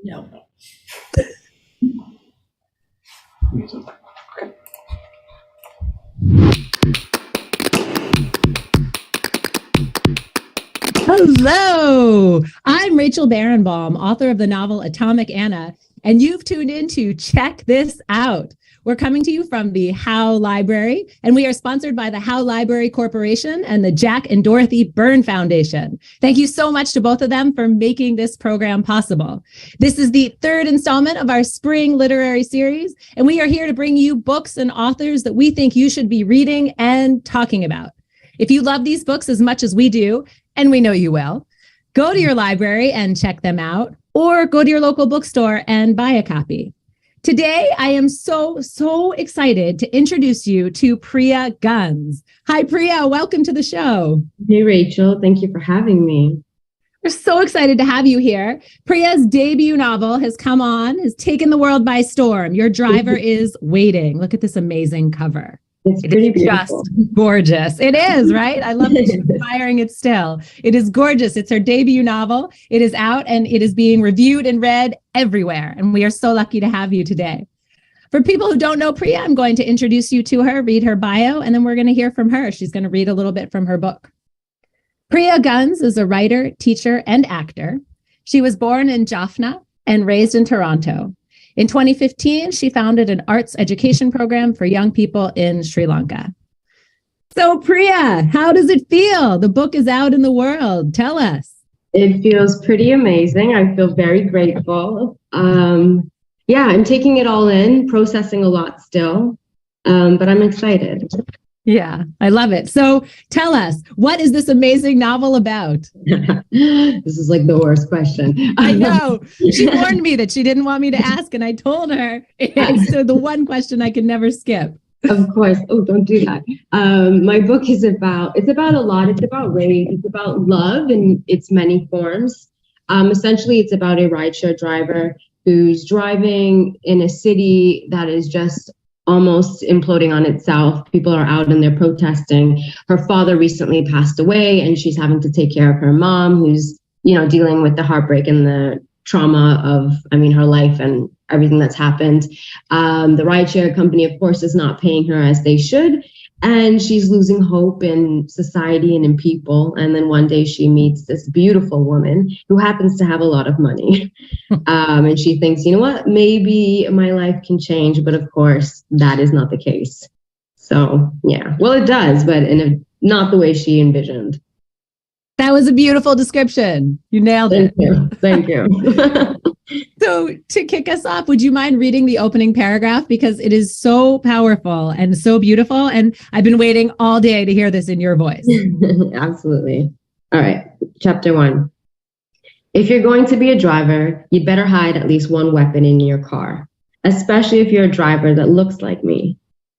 No. Hello, I'm Rachel Barenbaum, author of the novel Atomic Anna, and you've tuned in to Check This Out. We're coming to you from the Howe Library, and we are sponsored by the Howe Library Corporation and the Jack and Dorothy Byrne Foundation. Thank you so much to both of them for making this program possible. This is the third installment of our spring literary series, and we are here to bring you books and authors that we think you should be reading and talking about. If you love these books as much as we do, and we know you will, go to your library and check them out, or go to your local bookstore and buy a copy. Today, I am so excited to introduce you to Priya Guns. Hi, Priya. Welcome to the show. Hey, Rachel. Thank you for having me. We're so excited to have you here. Priya's debut novel has taken the world by storm. Your Driver is Waiting. Look at this amazing cover. It's pretty beautiful. Just gorgeous. It is, right? I love that she's admiring it still. It is gorgeous. It's her debut novel. It is out and it is being reviewed and read everywhere. And we are so lucky to have you today. For people who don't know Priya, I'm going to introduce you to her, read her bio, and then we're going to hear from her. She's going to read a little bit from her book. Priya Guns is a writer, teacher, and actor. She was born in Jaffna and raised in Toronto. In 2015, she founded an arts education program for young people in Sri Lanka. So, Priya, how does it feel? The book is out in the world. Tell us. It feels pretty amazing. I feel very grateful. I'm taking it all in, processing a lot still, but I'm excited. Yeah, I love it. So tell us, what is this amazing novel about? This is like the worst question. I know. She warned me that she didn't want me to ask, and I told her it's the one question I can never skip. Of course. Oh, don't do that. My book is about a lot. It's about race. It's about love in its many forms. Essentially, it's about a rideshare driver who's driving in a city that is just almost imploding on itself. People are out and they're protesting. Her father recently passed away and she's having to take care of her mom, who's, dealing with the heartbreak and the trauma of, her life and everything that's happened. The rideshare company, of course, is not paying her as they should. And she's losing hope in society and in people. And then one day she meets this beautiful woman who happens to have a lot of money. And she thinks, you know what, maybe my life can change. But of course, that is not the case. So, yeah, well, it does, but not the way she envisioned. That was a beautiful description. You nailed it. Thank you. So to kick us off, would you mind reading the opening paragraph? Because it is so powerful and so beautiful. And I've been waiting all day to hear this in your voice. Absolutely. All right. Chapter 1. If you're going to be a driver, you'd better hide at least one weapon in your car, especially if you're a driver that looks like me.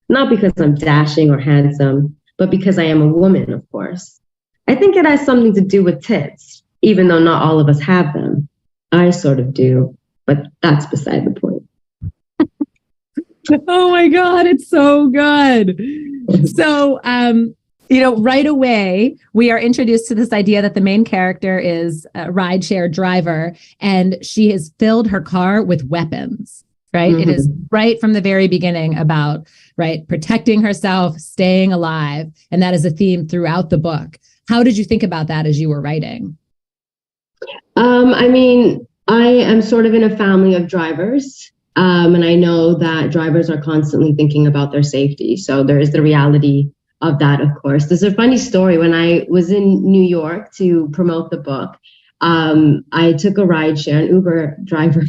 Not because I'm dashing or handsome, but because I am a woman, of course. I think it has something to do with tits, even though not all of us have them. I sort of do, but that's beside the point. Oh my God, it's so good. So, right away, we are introduced to this idea that the main character is a rideshare driver, and she has filled her car with weapons, right? Mm-hmm. It is right from the very beginning about, protecting herself, staying alive. And that is a theme throughout the book. How did you think about that as you were writing? I am sort of in a family of drivers, and I know that drivers are constantly thinking about their safety. So there is the reality of that, of course. There's a funny story. When I was in New York to promote the book, I took a rideshare. An Uber driver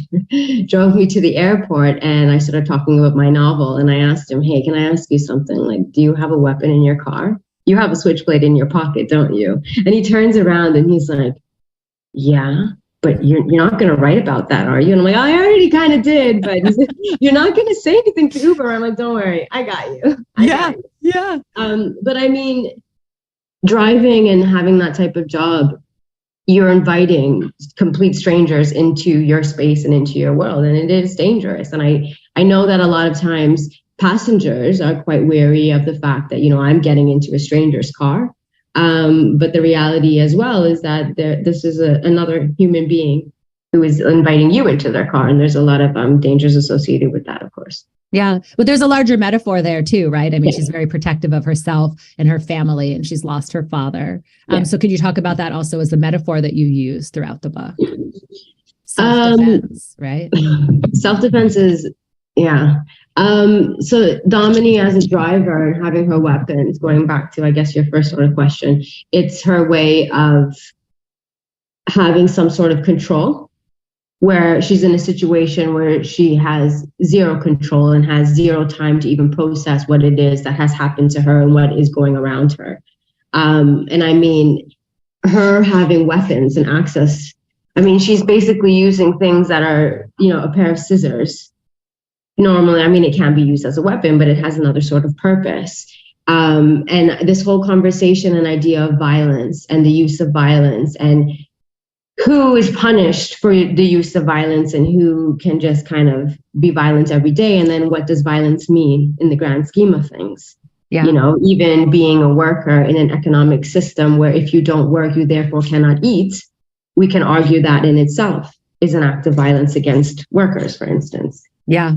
drove me to the airport, and I started talking about my novel. And I asked him, "Hey, can I ask you something? Like, do you have a weapon in your car? You have a switchblade in your pocket, don't you?" And he turns around and he's like, "Yeah, but you're not going to write about that, are you?" And I'm like, "I already kind of did, but you're not going to say anything to Uber." I'm like, "Don't worry, I got you." Yeah. But driving and having that type of job, you're inviting complete strangers into your space and into your world, and it is dangerous. And I know that a lot of times passengers are quite wary of the fact that, I'm getting into a stranger's car. But the reality as well is that this is another human being who is inviting you into their car. And there's a lot of dangers associated with that, of course. Yeah. But there's a larger metaphor there too, right? I mean, she's very protective of herself and her family, and she's lost her father. So could you talk about that also as a metaphor that you use throughout the book? Self-defense, right? Self-defense is, yeah. So Domini as a driver and having her weapons, going back to, I guess, your first sort of question, it's her way of having some sort of control, where she's in a situation where she has zero control and has zero time to even process what it is that has happened to her and what is going around her. And I mean, her having weapons and access, I mean, she's basically using things that are, a pair of scissors. Normally, I mean, it can be used as a weapon, but it has another sort of purpose. And this whole conversation and idea of violence and the use of violence, and who is punished for the use of violence and who can just kind of be violent every day. And then what does violence mean in the grand scheme of things? Yeah. Even being a worker in an economic system where if you don't work, you therefore cannot eat. We can argue that in itself is an act of violence against workers, for instance. Yeah.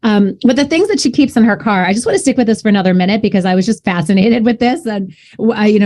But the things that she keeps in her car, I just want to stick with this for another minute because I was just fascinated with this. And,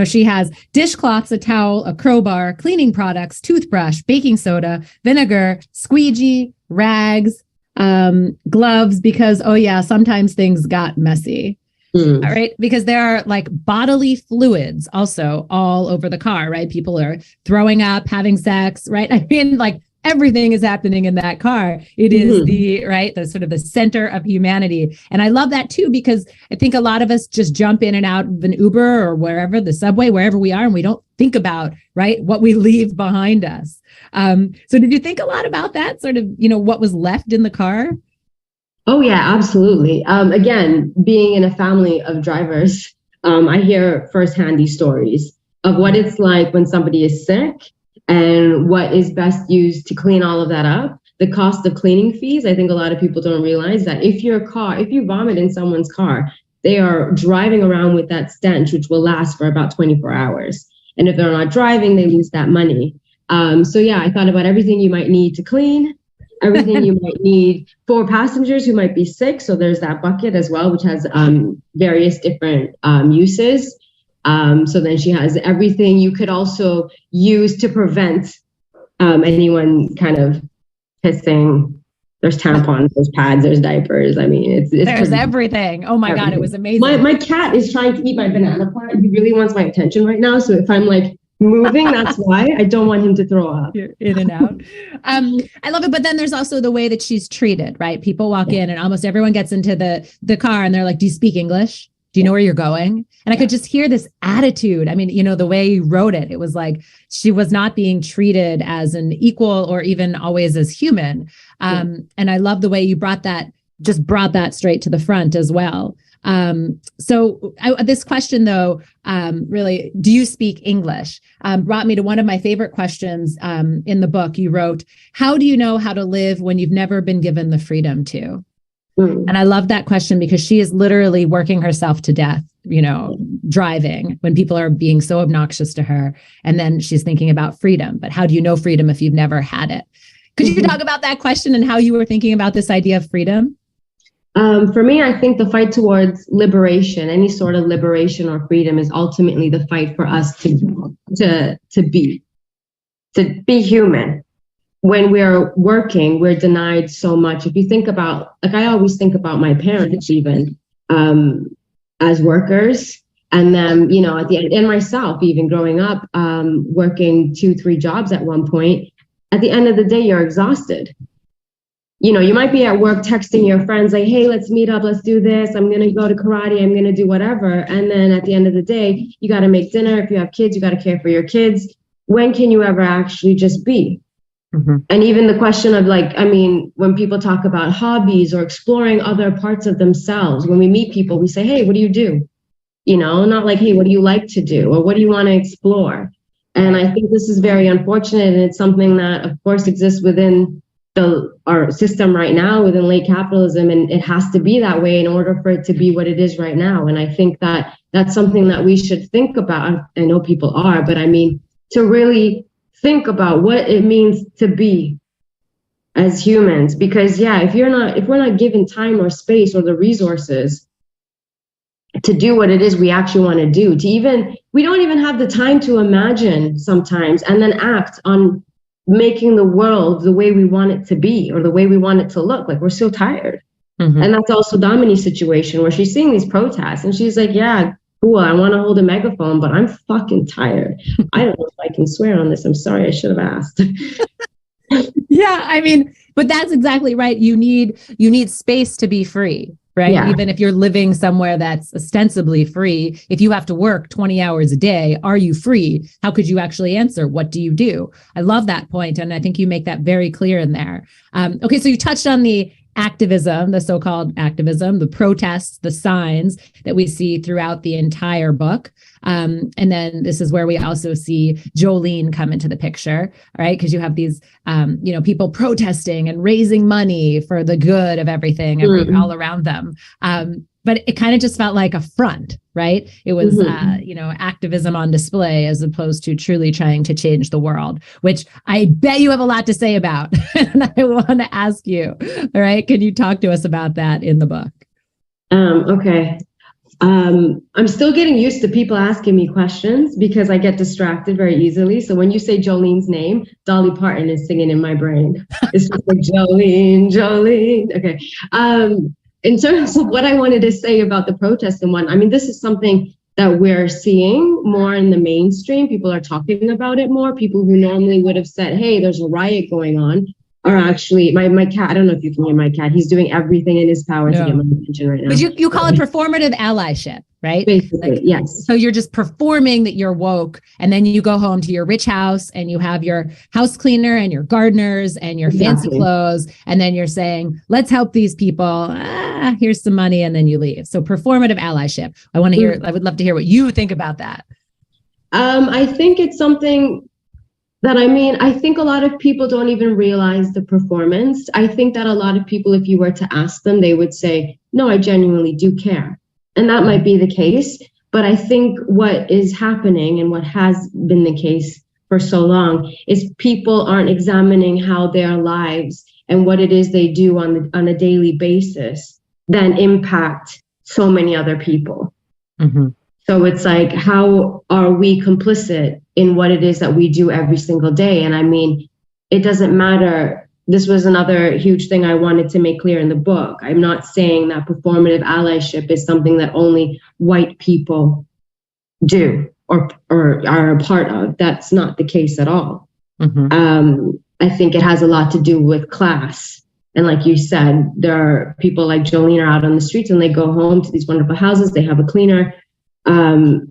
she has dishcloths, a towel, a crowbar, cleaning products, toothbrush, baking soda, vinegar, squeegee, rags, gloves, because, sometimes things got messy. All right. Because there are like bodily fluids also all over the car, right? People are throwing up, having sex, right? I mean, like, everything is happening in that car. It is the sort of the center of humanity. And I love that too, because I think a lot of us just jump in and out of an Uber or wherever, the subway, wherever we are, and we don't think about, right, what we leave behind us. So did you think a lot about that sort of, what was left in the car? Oh, yeah, absolutely. Again, being in a family of drivers, I hear firsthand these stories of what it's like when somebody is sick and what is best used to clean all of that up. The cost of cleaning fees, I think a lot of people don't realize that if you vomit in someone's car, they are driving around with that stench, which will last for about 24 hours. And if they're not driving, they lose that money. I thought about everything you might need to clean, everything you might need for passengers who might be sick. So there's that bucket as well, which has various different uses. So then she has everything you could also use to prevent anyone kind of pissing. There's tampons, there's pads, there's diapers. I mean, there's everything. Oh my God, it was amazing. My cat is trying to eat my banana plant. He really wants my attention right now. So if I'm like moving, that's why. I don't want him to throw up. You're in and out. I love it. But then there's also the way that she's treated, right? People walk in and almost everyone gets into the car and they're like, do you speak English? Do you know where you're going? And I could just hear this attitude. I mean, the way you wrote it, it was like she was not being treated as an equal or even always as human. And I love the way you brought that straight to the front as well. This question, though, really, do you speak English? Brought me to one of my favorite questions in the book. You wrote, how do you know how to live when you've never been given the freedom to? And I love that question because she is literally working herself to death, driving when people are being so obnoxious to her. And then she's thinking about freedom. But how do you know freedom if you've never had it? Could you talk about that question and how you were thinking about this idea of freedom? For me, I think the fight towards liberation, any sort of liberation or freedom, is ultimately the fight for us to be human. When we're working, we're denied so much. If you think about, like, I always think about my parents even as workers, and then, at the end, and myself even growing up, working 2-3 jobs at one point. At the end of the day, you're exhausted. You might be at work texting your friends like, hey, let's meet up, let's do this. I'm going to go to karate. I'm going to do whatever. And then at the end of the day, you got to make dinner. If you have kids, you got to care for your kids. When can you ever actually just be? And even the question of when people talk about hobbies or exploring other parts of themselves, when we meet people, we say, hey, what do you do? Not like, hey, what do you like to do? Or what do you want to explore? And I think this is very unfortunate. And it's something that, of course, exists within our system right now, within late capitalism. And it has to be that way in order for it to be what it is right now. And I think that that's something that we should think about. I know people are, but I mean, to really think about what it means to be as humans, because if we're not given time or space or the resources to do what it is we actually want to do, we don't even have the time to imagine sometimes and then act on making the world the way we want it to be or the way we want it to look. Like, we're so tired. And that's also Domini's situation, where she's seeing these protests and she's like, yeah, cool, I want to hold a megaphone, but I'm fucking tired. I don't know if I can swear on this. I'm sorry, I should have asked. Yeah, I mean, but that's exactly right. You need space to be free, right? Yeah. Even if you're living somewhere that's ostensibly free, if you have to work 20 hours a day, are you free? How could you actually answer? What do you do? I love that point, and I think you make that very clear in there. Okay, so you touched on the activism, the so-called activism, the protests, the signs that we see throughout the entire book. And then this is where we also see Jolene come into the picture, right? Because you have these, people protesting and raising money for the good of everything all around them. But it kind of just felt like a front, right? It was, activism on display as opposed to truly trying to change the world, which I bet you have a lot to say about. And I want to ask you, all right, can you talk to us about that in the book? Okay. I'm still getting used to people asking me questions because I get distracted very easily. So when you say Jolene's name, Dolly Parton is singing in my brain. It's just like Jolene, Jolene. Okay. In terms of what I wanted to say about the protest and I mean, this is something that we're seeing more in the mainstream. People are talking about it more. People who normally would have said, hey, there's a riot going on, are actually, my cat, I don't know if you can hear my cat. He's doing everything in his power to get my attention right now. But you call it performative allyship, right? Basically, yes. So you're just performing that you're woke, and then you go home to your rich house and you have your house cleaner and your gardeners and your fancy clothes. And then you're saying, let's help these people. Here's some money. And then you leave. So performative allyship. I would love to hear what you think about that. I think it's something that, I think a lot of people don't even realize the performance. I think that a lot of people, if you were to ask them, they would say, no, I genuinely do care. And that might be the case. But I think what is happening and what has been the case for so long is people aren't examining how their lives and what it is they do on a daily basis then impact so many other people. So it's like, how are we complicit in what it is that we do every single day? And it doesn't matter. This was another huge thing I wanted to make clear in the book. I'm not saying that performative allyship is something that only white people do or are a part of. That's not the case at all. I think it has a lot to do with class. And like you said, there are people like Jolene are out on the streets and they go home to these wonderful houses. They have a cleaner. And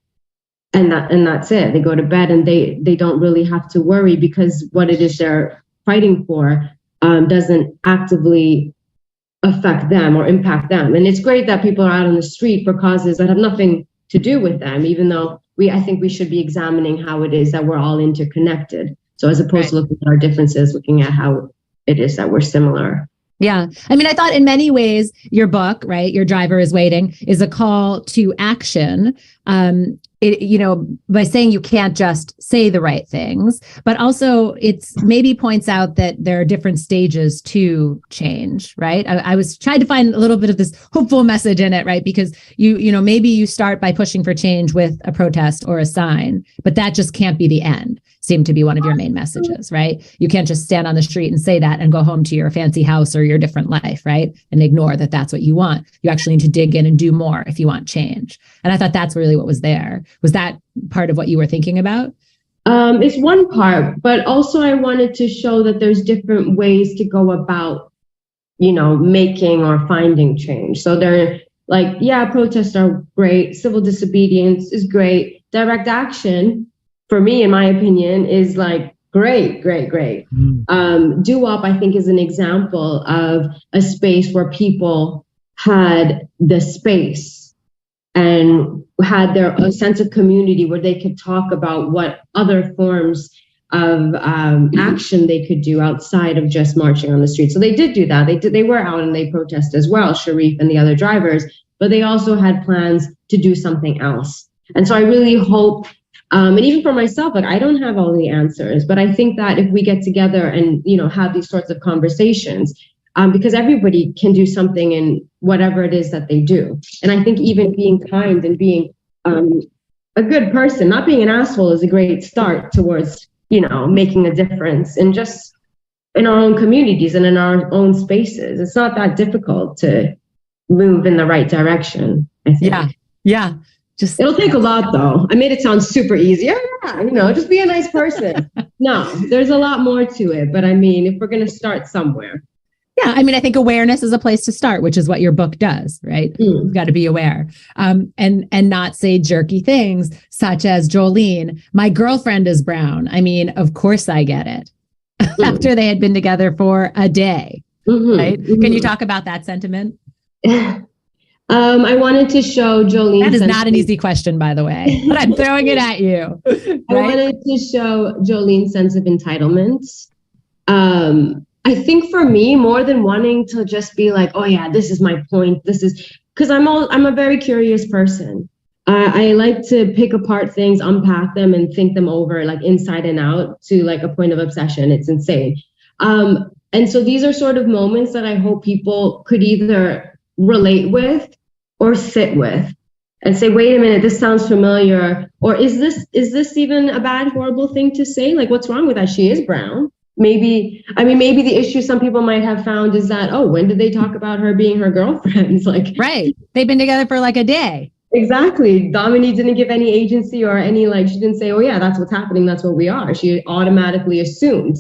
that's it. They go to bed and they don't really have to worry because what it is they're fighting for doesn't actively affect them or impact them. And it's great that people are out on the street for causes that have nothing to do with them, even though I think we should be examining how it is that we're all interconnected. So as opposed to looking at our differences, looking at how it is that we're similar. Yeah. I thought in many ways your book, right, Your Driver is Waiting, is a call to action, by saying you can't just say the right things, but also it's maybe points out that there are different stages to change, right? I was trying to find a little bit of this hopeful message in it, right? Because maybe you start by pushing for change with a protest or a sign, but that just can't be the end. Seemed to be one of your main messages, right? You can't just stand on the street and say that and go home to your fancy house or your different life, right? And ignore that that's what you want. You actually need to dig in and do more if you want change. And I thought that's really what was there. Was that part of what you were thinking about? It's one part, but also I wanted to show that there's different ways to go about, making or finding change. So they're like, protests are great. Civil disobedience is great. Direct action, for me, in my opinion, is like great. Doo-wop, I think, is an example of a space where people had the space and had a sense of community where they could talk about what other forms of action they could do outside of just marching on the street. So they did do that. They were out and they protested as well, Sharif and the other drivers, but they also had plans to do something else. And so I really hope And even for myself, like, I don't have all the answers, but I think that if we get together and, have these sorts of conversations, because everybody can do something in whatever it is that they do. And I think even being kind and being a good person, not being an asshole, is a great start towards, making a difference in just in our own communities and in our own spaces. It's not that difficult to move in the right direction, I think. Yeah. It'll take a lot, though. I made it sound super easy. Yeah, just be a nice person. No, there's a lot more to it. But I mean, if we're going to start somewhere. Yeah, I mean, I think awareness is a place to start, which is what your book does, right? You've got to be aware, and not say jerky things such as, Jolene, my girlfriend is brown. I mean, of course I get it. After they had been together for a day, right? Can you talk about that sentiment? I wanted to show Jolene. That is not an easy question, by the way, but I'm throwing it at you. Right? I wanted to show Jolene's sense of entitlement. I think for me, more than wanting to just be like, oh yeah, this is my point. This is because I'm a very curious person. I like to pick apart things, unpack them, and think them over like inside and out to like a point of obsession. It's insane. And so these are sort of moments that I hope people could either relate with or sit with and say, wait a minute, this sounds familiar. Or is this even a bad, horrible thing to say? Like, what's wrong with that? She is brown. Maybe the issue some people might have found is that, oh, when did they talk about her being her girlfriend? Like, right. They've been together for like a day. Exactly. Dominique didn't give any agency or any, she didn't say, oh yeah, that's what's happening. That's what we are. She automatically assumed.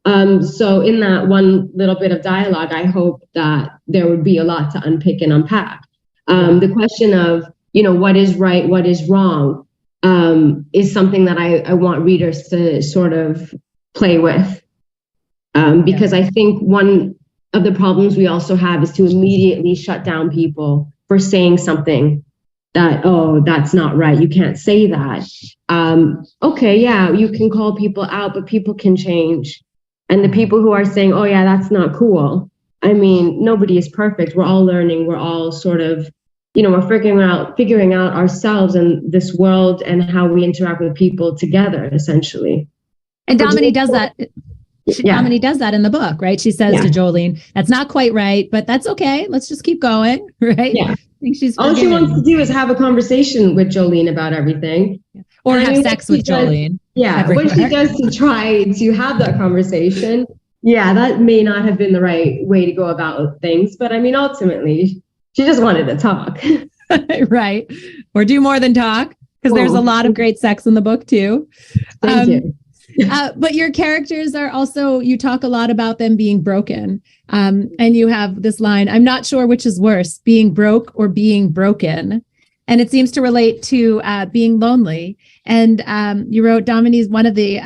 So in that one little bit of dialogue, I hope that there would be a lot to unpick and unpack. The question of, what is right, what is wrong, is something that I want readers to sort of play with. Because I think one of the problems we also have is to immediately shut down people for saying something that, oh, that's not right. You can't say that. Okay, yeah, you can call people out, but people can change. And the people who are saying, oh yeah, that's not cool. I mean, nobody is perfect. We're all learning. We're all sort of, we're figuring out ourselves and this world and how we interact with people together, essentially. And Dominique does that. Dominique does that in the book, right? She says to Jolene, that's not quite right, but that's okay. Let's just keep going, right? Yeah. I think all she wants to do is have a conversation with Jolene about everything. Or have sex with Jolene. Yeah. Everywhere. What she does to try to have that conversation, that may not have been the right way to go about things. But I mean, ultimately, she just wanted to talk. Right. Or do more than talk, because there's a lot of great sex in the book, too. Thank you. But your characters are also, you talk a lot about them being broken. And you have this line, I'm not sure which is worse, being broke or being broken. And it seems to relate to being lonely. And you wrote, Dominique's one of the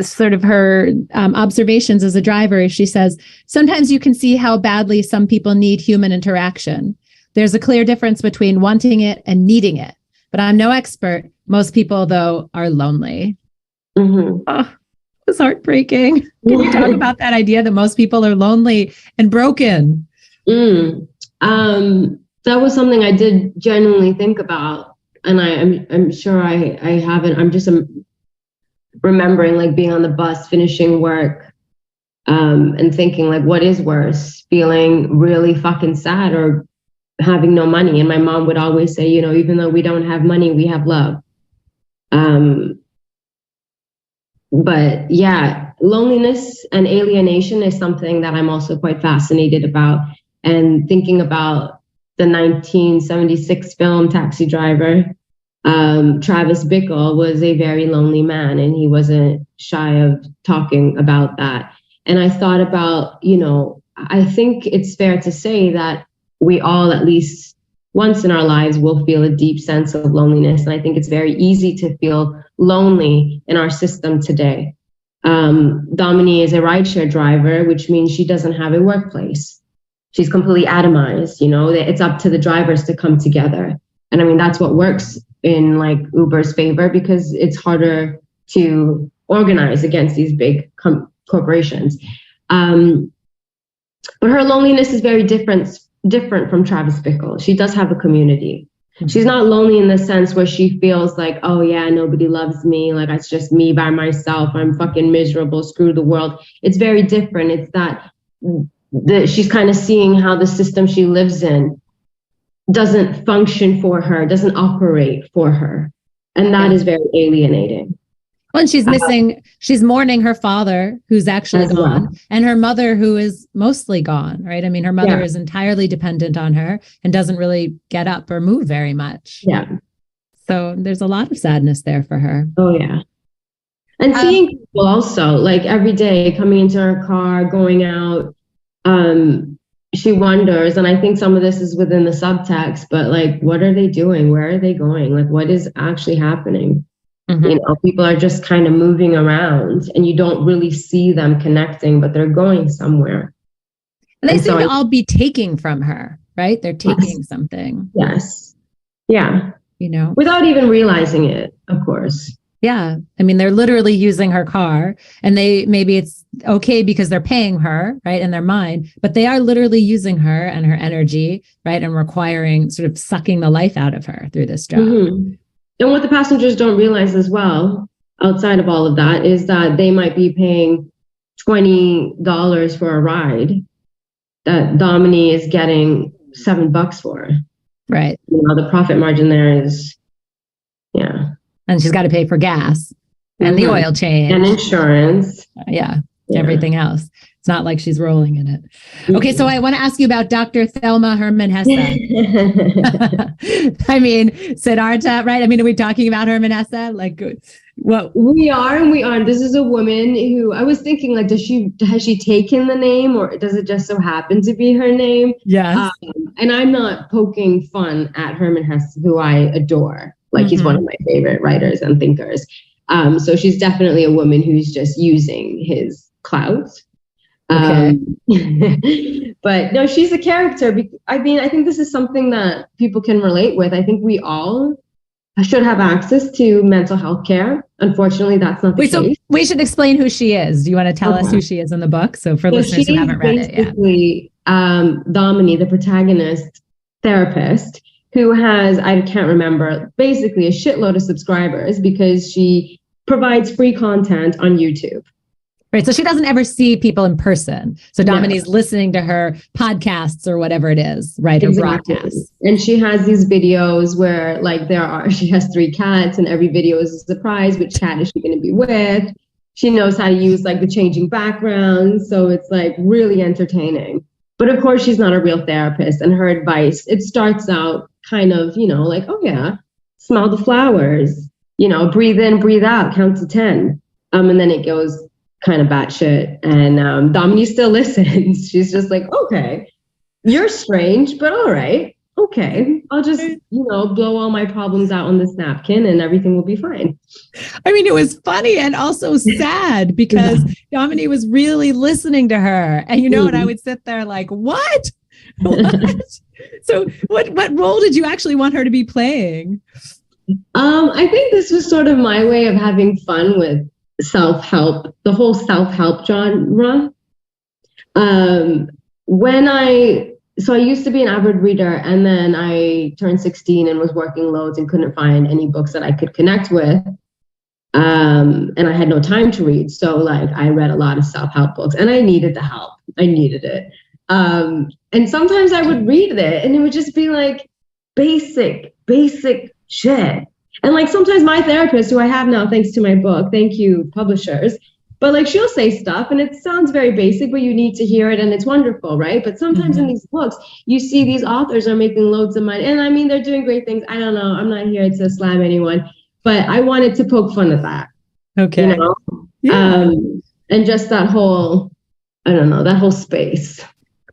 sort of her observations as a driver. She says, sometimes you can see how badly some people need human interaction. There's a clear difference between wanting it and needing it. But I'm no expert. Most people, though, are lonely. Mm-hmm. Oh, it's heartbreaking. Can you talk about that idea that most people are lonely and broken? That was something I did genuinely think about, and I'm sure I haven't. I'm just remembering like being on the bus, finishing work, and thinking like, what is worse, feeling really fucking sad or having no money? And my mom would always say, even though we don't have money, we have love. But yeah, loneliness and alienation is something that I'm also quite fascinated about, and thinking about the 1976 film Taxi Driver. Travis Bickle was a very lonely man, and he wasn't shy of talking about that. And I thought about, I think it's fair to say that we all, at least once in our lives, will feel a deep sense of loneliness. And I think it's very easy to feel lonely in our system today. Dominique is a rideshare driver, which means she doesn't have a workplace. She's completely atomized, it's up to the drivers to come together. And I mean, that's what works in like Uber's favor, because it's harder to organize against these big corporations. But her loneliness is very different from Travis Bickle. She does have a community. She's not lonely in the sense where she feels like, oh yeah, nobody loves me. Like it's just me by myself. I'm fucking miserable. Screw the world. It's very different. It's that she's kind of seeing how the system she lives in doesn't function for her, doesn't operate for her. And that is very alienating. Well, and she's mourning her father, who's actually gone, and her mother, who is mostly gone, right? I mean, her mother is entirely dependent on her and doesn't really get up or move very much. Yeah. So there's a lot of sadness there for her. Oh, yeah. And seeing people also, like every day coming into her car, going out, she wonders, and I think some of this is within the subtext, but like, what are they doing? Where are they going? Like, what is actually happening? You know, people are just kind of moving around and you don't really see them connecting, but they're going somewhere. And they seem to all be taking from her, right? They're taking something. Yes. Yeah. You know, without even realizing it, of course. Yeah. I mean, they're literally using her car, and maybe it's okay because they're paying her, right, in their mind, but they are literally using her and her energy, right, and requiring, sort of sucking the life out of her through this job. And what the passengers don't realize as well, outside of all of that, is that they might be paying $20 for a ride that Domini is getting $7 for. Right. You know, the profit margin there is, And she's got to pay for gas and the oil change. And insurance. Yeah. Everything else. It's not like she's rolling in it. Okay, so I want to ask you about Dr. Thelma Herman Hesse. I mean, Siddhartha, right? I mean, are we talking about Herman Hesse? Like, what? We are and we aren't. This is a woman who, I was thinking, like, has she taken the name, or does it just so happen to be her name? Yes. And I'm not poking fun at Herman Hesse, who I adore. Like, he's one of my favorite writers and thinkers. So she's definitely a woman who's just using his clout. Okay. But no, she's a character. I mean, I think this is something that people can relate with. I think we all should have access to mental health care. Unfortunately, that's not the case. So we should explain who she is. Do you want to tell us who she is in the book? So for listeners who haven't read it yet. Basically, Domini, the protagonist therapist, who has, I can't remember, basically a shitload of subscribers because she provides free content on YouTube. Right. So she doesn't ever see people in person. So Domini's listening to her podcasts or whatever it is, right? Exactly. Her broadcasts. And she has these videos where, like, she has 3 cats and every video is a surprise. Which cat is she going to be with? She knows how to use, like, the changing backgrounds. So it's, like, really entertaining. But of course, she's not a real therapist. And her advice, it starts out kind of, like, oh yeah, smell the flowers, breathe in, breathe out, count to 10. And then it goes kind of batshit. And Domini still listens. She's just like, okay, you're strange, but all right. Okay, I'll just, blow all my problems out on this napkin and everything will be fine. I mean, it was funny and also sad because Domini was really listening to her. And, and I would sit there like, what? So what role did you actually want her to be playing? I think this was sort of my way of having fun with self-help, the whole self-help genre. So I used to be an avid reader, and then I turned 16 and was working loads and couldn't find any books that I could connect with. And I had no time to read. So like I read a lot of self-help books and I needed the help. I needed it. And sometimes I would read it and it would just be like basic shit. And like sometimes my therapist, who I have now, thanks to my book, thank you publishers, but like she'll say stuff and it sounds very basic, but you need to hear it and it's wonderful, right? But sometimes in these books, you see these authors are making loads of money. And I mean, they're doing great things. I don't know. I'm not here to slam anyone, but I wanted to poke fun at that. Okay. Yeah. And just that whole, I don't know, that whole space.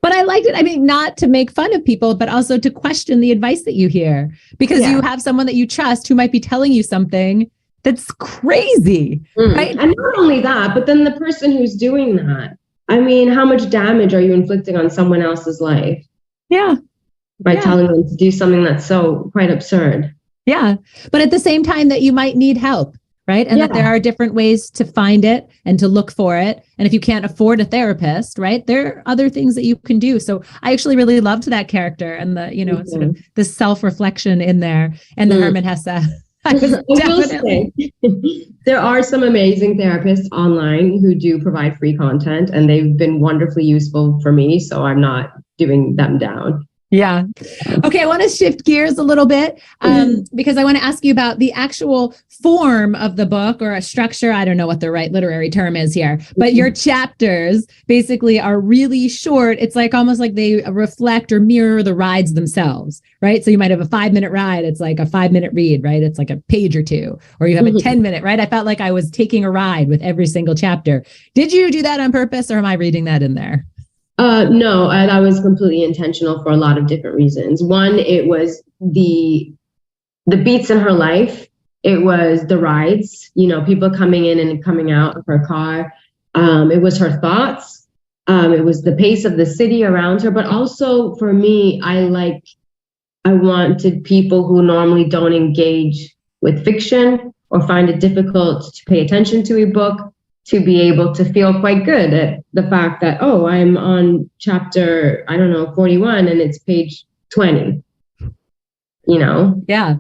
But I liked it. I mean, not to make fun of people, but also to question the advice that you hear, because you have someone that you trust who might be telling you something that's crazy, right? And not only that, but then the person who's doing that, I mean, how much damage are you inflicting on someone else's life? Yeah. By telling them to do something that's so quite absurd. Yeah. But at the same time that you might need help, right? And that there are different ways to find it and to look for it. And if you can't afford a therapist, right, there are other things that you can do. So I actually really loved that character and the, you know, sort of the self-reflection in there and the Hermann Hesse. I will say, there are some amazing therapists online who do provide free content, and they've been wonderfully useful for me. So I'm not doing them down. Yeah. Okay. I want to shift gears a little bit because I want to ask you about the actual form of the book, or a structure. I don't know what the right literary term is here, but your chapters basically are really short. It's like almost like they reflect or mirror the rides themselves, right? So you might have a 5-minute ride. It's like a 5-minute read, right? It's like a page or two, or you have a 10-minute, right? I felt like I was taking a ride with every single chapter. Did you do that on purpose, or am I reading that in there? No, that was completely intentional for a lot of different reasons. One, it was the beats in her life. It was the rides, you know, people coming in and coming out of her car. It was her thoughts. It was the pace of the city around her. But also for me, I wanted people who normally don't engage with fiction or find it difficult to pay attention to a book to be able to feel quite good at the fact that, oh, I'm on chapter, 41 and it's page 20, you know? Yeah.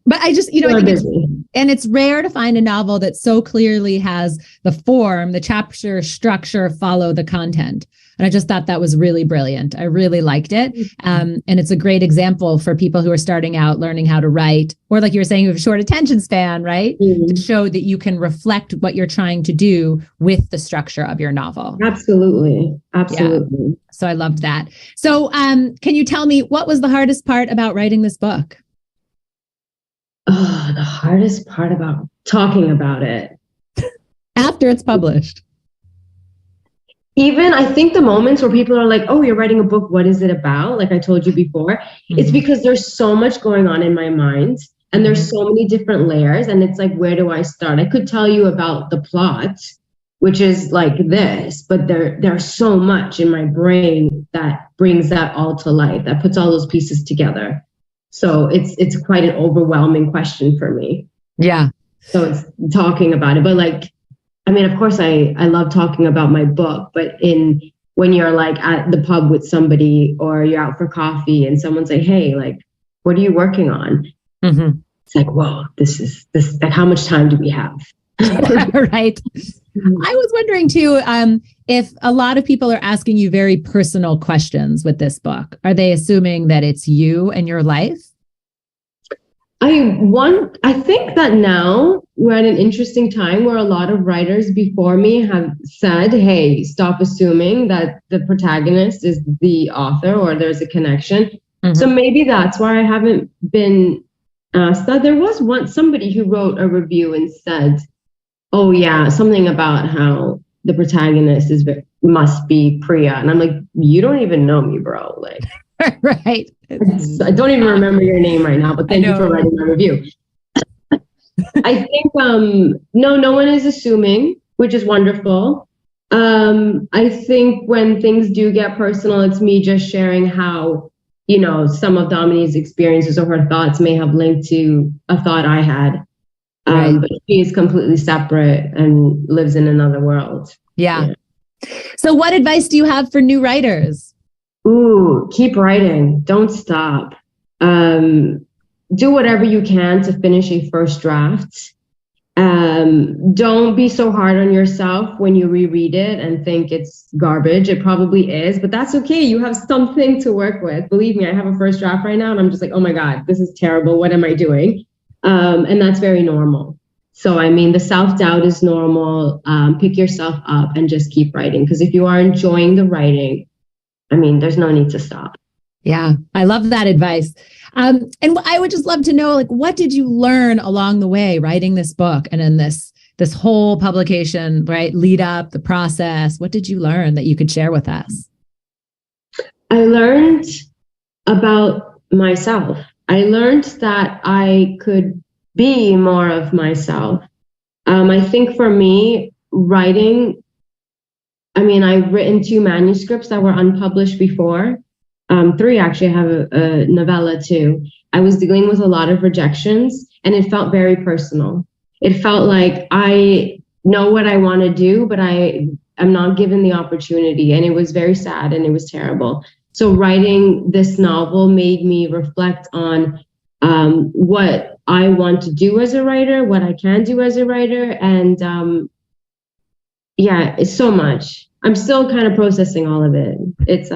But I just, I think it's rare to find a novel that so clearly has the form, the chapter structure, follow the content. And I just thought that was really brilliant. I really liked it. And it's a great example for people who are starting out learning how to write, or like you were saying, you have a short attention span, right? To show that you can reflect what you're trying to do with the structure of your novel. Absolutely. Absolutely. Yeah. So I loved that. So can you tell me what was the hardest part about writing this book? Oh, the hardest part about talking about it. After it's published. Even I think the moments where people are like, oh, you're writing a book, what is it about? Like I told you before, it's because there's so much going on in my mind and there's so many different layers. And it's like, where do I start? I could tell you about the plot, which is like this, but there's so much in my brain that brings that all to life, that puts all those pieces together. So it's quite an overwhelming question for me. Yeah. So it's talking about it, but like, I mean, of course I love talking about my book, but when you're like at the pub with somebody or you're out for coffee and someone's like, hey, like, what are you working on? It's like, whoa, this is like, how much time do we have? Right. I was wondering too, if a lot of people are asking you very personal questions with this book, are they assuming that it's you and your life? I think that now we're at an interesting time where a lot of writers before me have said, hey, stop assuming that the protagonist is the author or there's a connection. So maybe that's why I haven't been asked that. There was somebody who wrote a review and said, oh yeah, something about how the protagonist must be Priya. And I'm like, you don't even know me, bro. Like, right. I don't even remember your name right now, but thank you for writing my review. I think, no one is assuming, which is wonderful. I think when things do get personal, it's me just sharing how, some of Dominique's experiences or her thoughts may have linked to a thought I had. But she is completely separate and lives in another world. Yeah. So what advice do you have for new writers? Ooh, keep writing. Don't stop. Do whatever you can to finish a first draft. Don't be so hard on yourself when you reread it and think it's garbage. It probably is, but that's okay. You have something to work with. Believe me, I have a first draft right now and I'm just like, oh my God, this is terrible. What am I doing? And that's very normal. So, I mean, the self-doubt is normal. Pick yourself up and just keep writing. Because if you are enjoying the writing, I mean, there's no need to stop. Yeah, I love that advice. And I would just love to know, like, what did you learn along the way writing this book and in this whole publication, right? Lead up, the process. What did you learn that you could share with us? I learned about myself. I learned that I could be more of myself. I think for me, writing, I mean, I've written 2 manuscripts that were unpublished before. 3, actually. I have a novella too. I was dealing with a lot of rejections and it felt very personal. it felt like I know what I want to do, but I am not given the opportunity. And it was very sad and it was terrible. So writing this novel made me reflect on what I want to do as a writer, what I can do as a writer. And yeah, it's so much. I'm still kind of processing all of it. It's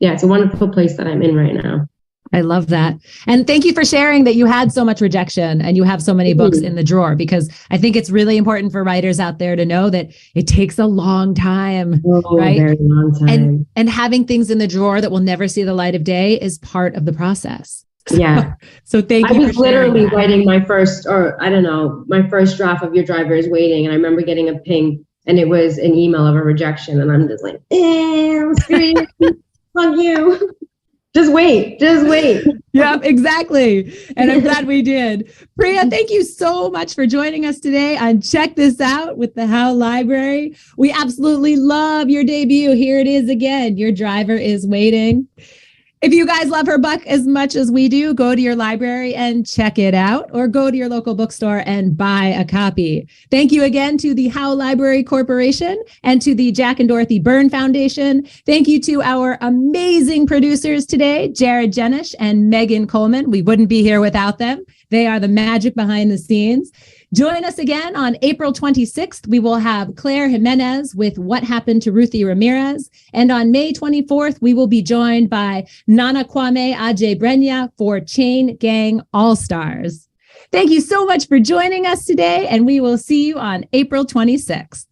it's a wonderful place that I'm in right now. I love that. And thank you for sharing that you had so much rejection and you have so many books in the drawer, because I think it's really important for writers out there to know that it takes a long time, right? Very long time. And having things in the drawer that will never see the light of day is part of the process. Yeah. So thank you. I was literally writing my first draft of Your Driver is Waiting. And I remember getting a ping and it was an email of a rejection. And I'm just like, fuck you. Just wait. Yeah, exactly. And I'm glad we did. Priya, thank you so much for joining us today on Check This Out with the How Library. We absolutely love your debut. Here it is again. Your Driver is Waiting. If you guys love her book as much as we do, go to your library and check it out, or go to your local bookstore and buy a copy. Thank you again to the How Library Corporation and to the Jack and Dorothy Byrne Foundation. Thank you to our amazing producers today, Jared Jenish and Megan Coleman. We wouldn't be here without them. They are the magic behind the scenes. Join us again on April 26th. We will have Claire Jimenez with What Happened to Ruthie Ramirez. And on May 24th, we will be joined by Nana Kwame Adjebrenya for Chain Gang All-Stars. Thank you so much for joining us today, and we will see you on April 26th.